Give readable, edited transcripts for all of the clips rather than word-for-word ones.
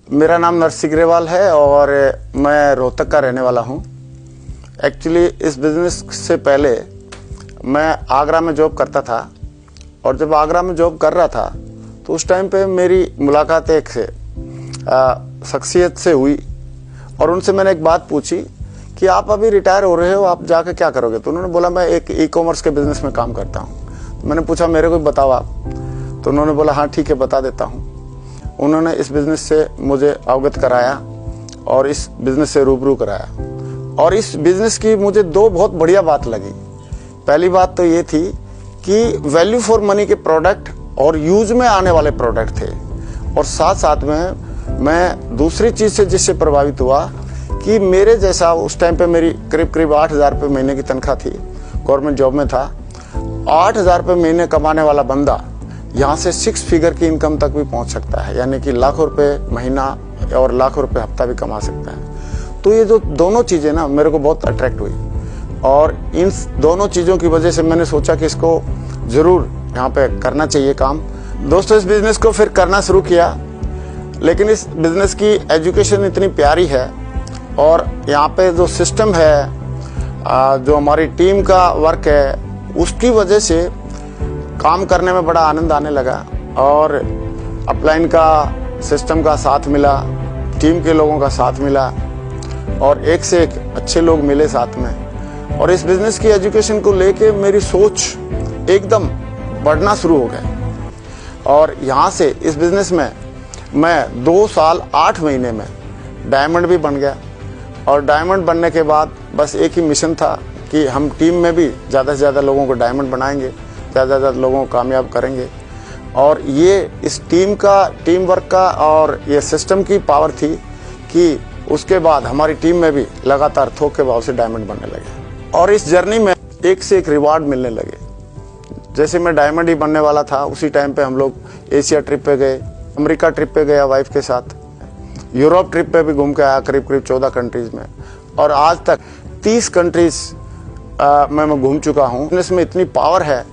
मेरा नाम नरसिंह ग्रेवाल है और मैं रोहतक का रहने वाला हूँ। एक्चुअली इस बिज़नेस से पहले मैं आगरा में जॉब करता था और जब आगरा में जॉब कर रहा था तो उस टाइम पे मेरी मुलाकात एक शख्सियत से हुई और उनसे मैंने एक बात पूछी कि आप अभी रिटायर हो रहे हो, आप जाके क्या करोगे? तो उन्होंने बोला मैं एक ई-कॉमर्स के बिज़नेस में काम करता हूँ। तो मैंने पूछा मेरे को बताओ आप। तो उन्होंने बोला हाँ ठीक है बता देता हूँ। उन्होंने इस बिज़नेस से मुझे अवगत कराया और इस बिज़नेस से रूबरू कराया और इस बिज़नेस की मुझे दो बहुत बढ़िया बात लगी। पहली बात तो ये थी कि वैल्यू फॉर मनी के प्रोडक्ट और यूज में आने वाले प्रोडक्ट थे और साथ साथ में मैं दूसरी चीज़ से जिससे प्रभावित हुआ कि मेरे जैसा उस टाइम पे मेरी करीब 8,000 रुपये महीने की तनख्वाह थी, गवर्नमेंट जॉब में था। 8,000 रुपये महीने कमाने वाला बंदा यहाँ से 6 फिगर की इनकम तक भी पहुँच सकता है, यानी कि लाखों रुपए महीना और लाखों रुपए हफ्ता भी कमा सकता है। तो ये जो दोनों चीज़ें ना मेरे को बहुत अट्रैक्ट हुई और इन दोनों चीज़ों की वजह से मैंने सोचा कि इसको ज़रूर यहाँ पे करना चाहिए काम। दोस्तों इस बिज़नेस को फिर करना शुरू किया, लेकिन इस बिज़नेस की एजुकेशन इतनी प्यारी है और यहाँ पे जो सिस्टम है, जो हमारी टीम का वर्क है, उसकी वजह से काम करने में बड़ा आनंद आने लगा और अपलाइन का सिस्टम का साथ मिला, टीम के लोगों का साथ मिला और एक से एक अच्छे लोग मिले साथ में। और इस बिज़नेस की एजुकेशन को लेके मेरी सोच एकदम बढ़ना शुरू हो गई और यहाँ से इस बिज़नेस में मैं 2 साल 8 महीने में डायमंड भी बन गया। और डायमंड बनने के बाद बस एक ही मिशन था कि हम टीम में भी ज़्यादा से ज़्यादा लोगों को डायमंड बनाएंगे, ज़्यादा से ज़्यादा लोगों को कामयाब करेंगे। और ये इस टीम वर्क का और ये सिस्टम की पावर थी कि उसके बाद हमारी टीम में भी लगातार थोक के भाव से डायमंड बनने लगे और इस जर्नी में एक से एक रिवार्ड मिलने लगे। जैसे मैं डायमंड ही बनने वाला था उसी टाइम पे हम लोग एशिया ट्रिप पे गए, अमेरिका ट्रिप पे गया वाइफ के साथ, यूरोप ट्रिप पे भी घूम के आया करीब 14 कंट्रीज़ में और आज तक 30 कंट्रीज़ मैं घूम चुका हूँ। इसमें इतनी पावर है,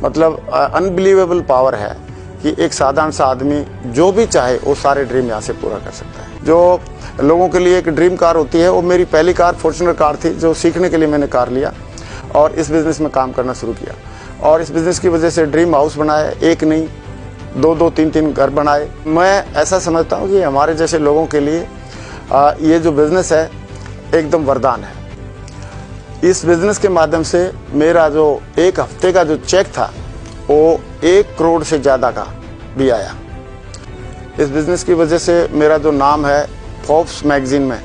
मतलब अनबिलीवेबल पावर है कि एक साधारण सा आदमी जो भी चाहे वो सारे ड्रीम यहाँ से पूरा कर सकता है। जो लोगों के लिए एक ड्रीम कार होती है, वो मेरी पहली कार फॉर्च्यूनर कार थी जो सीखने के लिए मैंने कार लिया और इस बिज़नेस में काम करना शुरू किया और इस बिज़नेस की वजह से ड्रीम हाउस बनाए, एक नहीं 2-2 3-3 घर बनाए। मैं ऐसा समझता हूँ कि हमारे जैसे लोगों के लिए ये जो बिज़नेस है एकदम वरदान है। इस बिज़नेस के माध्यम से मेरा जो एक हफ्ते का जो चेक था वो 1 करोड़ से ज़्यादा का भी आया। इस बिज़नेस की वजह से मेरा जो नाम है फोर्ब्स मैगजीन में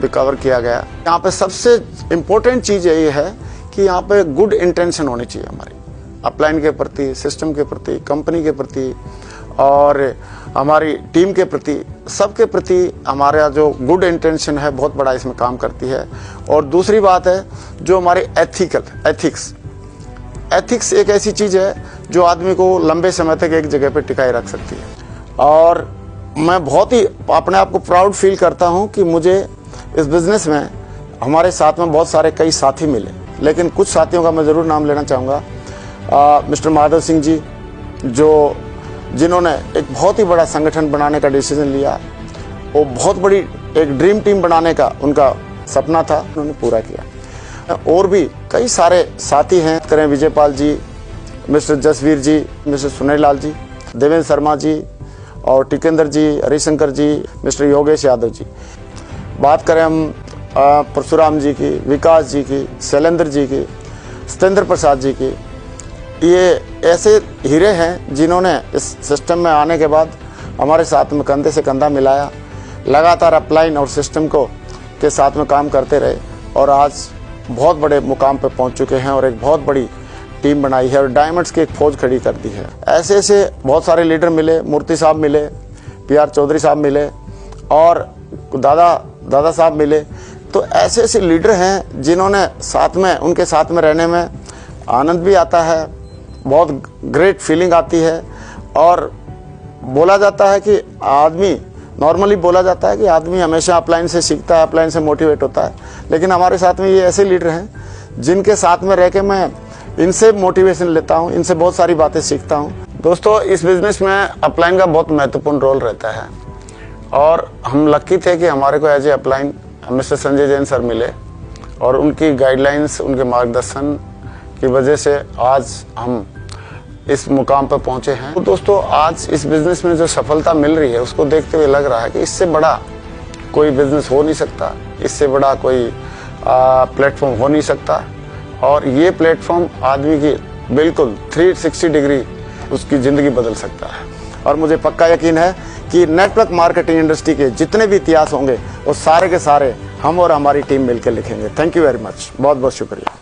भी कवर किया गया। यहाँ पे सबसे इम्पोर्टेंट चीज़ यही है कि यहाँ पे गुड इंटेंशन होनी चाहिए हमारी अपलाइन के प्रति, सिस्टम के प्रति, कंपनी के प्रति और हमारी टीम के प्रति, सबके प्रति हमारा जो गुड इंटेंशन है बहुत बड़ा इसमें काम करती है। और दूसरी बात है जो हमारी एथिक्स एक ऐसी चीज़ है जो आदमी को लंबे समय तक एक जगह पे टिकाए रख सकती है। और मैं बहुत ही अपने आप को प्राउड फील करता हूँ कि मुझे इस बिज़नेस में हमारे साथ में बहुत सारे कई साथी मिले, लेकिन कुछ साथियों का मैं ज़रूर नाम लेना चाहूँगा। मिस्टर माधव सिंह जी जिन्होंने एक बहुत ही बड़ा संगठन बनाने का डिसीजन लिया, वो बहुत बड़ी एक ड्रीम टीम बनाने का उनका सपना था, उन्होंने पूरा किया। और भी कई सारे साथी हैं, करें विजयपाल जी, मिस्टर जसवीर जी, मिस्टर सुनील लाल जी, देवेंद्र शर्मा जी और टिकेंद्र जी, हरिशंकर जी, मिस्टर योगेश यादव जी। बात करें हम परशुराम जी की, विकास जी की, शैलेंद्र जी की, सत्येंद्र प्रसाद जी की, ये ऐसे हीरे हैं जिन्होंने इस सिस्टम में आने के बाद हमारे साथ में कंधे से कंधा मिलाया, लगातार अपलाइन और सिस्टम के साथ में काम करते रहे और आज बहुत बड़े मुकाम पे पहुंच चुके हैं और एक बहुत बड़ी टीम बनाई है और डायमंड्स की एक फौज खड़ी कर दी है। ऐसे ऐसे बहुत सारे लीडर मिले, मूर्ति साहब मिले, PR चौधरी साहब मिले और दादा साहब मिले। तो ऐसे ऐसे लीडर हैं जिन्होंने साथ में, उनके साथ में रहने में आनंद भी आता है, बहुत ग्रेट फीलिंग आती है। और बोला जाता है कि नॉर्मली बोला जाता है कि आदमी हमेशा अपलाइन से सीखता है, अपलाइन से मोटिवेट होता है, लेकिन हमारे साथ में ये ऐसे लीडर हैं जिनके साथ में रह के मैं इनसे मोटिवेशन लेता हूँ, इनसे बहुत सारी बातें सीखता हूँ। दोस्तों इस बिज़नेस में अपलाइन का बहुत महत्वपूर्ण रोल रहता है और हम लकी थे कि हमारे को as a upline mister Sanjay Jain sir मिले और उनकी गाइडलाइंस, उनके मार्गदर्शन की वजह से आज हम इस मुकाम पर पहुंचे हैं। तो दोस्तों, आज इस बिजनेस में जो सफलता मिल रही है उसको देखते हुए लग रहा है कि इससे बड़ा कोई बिजनेस हो नहीं सकता, इससे बड़ा कोई प्लेटफॉर्म हो नहीं सकता। और ये प्लेटफॉर्म आदमी की बिल्कुल 360 डिग्री उसकी ज़िंदगी बदल सकता है। और मुझे पक्का यकीन है कि नेटवर्क मार्केटिंग इंडस्ट्री के जितने भी इतिहास होंगे वो सारे के सारे हम और हमारी टीम मिलकर लिखेंगे। थैंक यू वेरी मच, बहुत बहुत शुक्रिया।